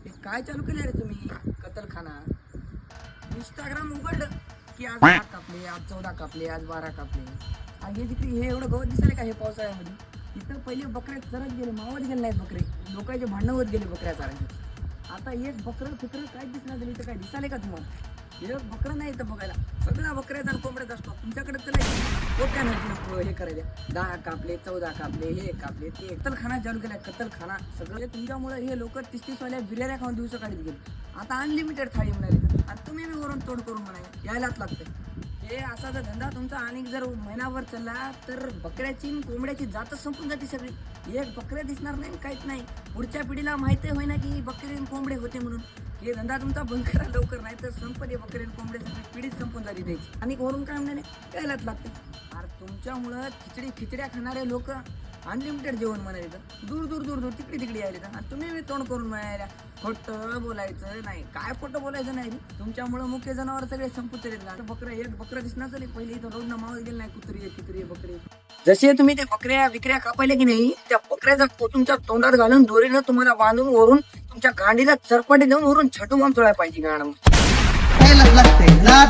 हे काय चालू केलं रे तुम्ही? कतलखाना. इंस्टाग्राम उघडलं की आज 8 कापले, आज 14 कापले, आज 12 कापले. आणि हे तिकडे हे एवढं गवत दिसले का हे पावसाळ्यामध्ये? इथं पहिले बकरे चरत गेले, मावत गेले नाहीत बकरे, लोकांचे भांडणं होत गेले बकऱ्या चारायचे. आता एक बकरं फिकरं काय दिसणार झाली तर काय दिसाले का तुम्हाला? एक बकरं नाही इथं बघायला, सगळ्या बकऱ्याचा आणि कोंबड्याच असतो. तुमच्याकडे तर नाही कोट्या नाही हे करायचे. 10 कापले, 14 कापले, हे कापले, ते कतलखाना चालू केला. कतलखाना सगळं तुमच्यामुळे हे लोक 30-30 वाल्या बिर्याण्या खाऊन दिवस काढत गेले. आता अनलिमिटेड थाळी म्हणाले आणि तुम्ही बी वरून तोड करून म्हणाले यायलाच लागतं. हे असा जर धंदा तुमचा आणि जर महिनाभर चालला तर बकऱ्याची कोंबड्याची जातच संपून जाते सगळी. एक बकऱ्या दिसणार नाही, काहीच नाही. पुढच्या पिढीला माहिती होय ना की बकरी आणि कोंबडे होते म्हणून. हे धंदा तुमचा बंद करा लवकर, नाही तर संपले बकरी आणि कोंबडे सगळी पिढीच संपून जाते त्याची. आणि वरून काय म्हणाले यायलाच लागते. अरे तुमच्यामुळं खिचड्या खाणारे लोक अनलिमिटेड जेवण म्हणायचं, दूर दूर दूर दूर तिकडे तिकडे यायले. आणि तुम्ही बी तोंड करून म्हणायला खोटं बोलायचं नाही. काय खोटं बोलायचं नाही, तुमच्यामुळं मुख्य जनावर सगळे संपून येतात. बकरं एक बकरं दिसणार तरी पहिले इथं रोडनं मावत गेलं नाही. कुत्री बकरी जसे तुम्ही ते बकऱ्या विकऱ्या कापायला की नाही, त्या बकऱ्याचा तुमच्या तोंडात घालून दोरीनं तुम्हाला बांधून वरून तुमच्या गांडीला चरपाटी देऊन वरून छटू बॉम्ब चोळायला पाहिजे गाणं. लागते ना,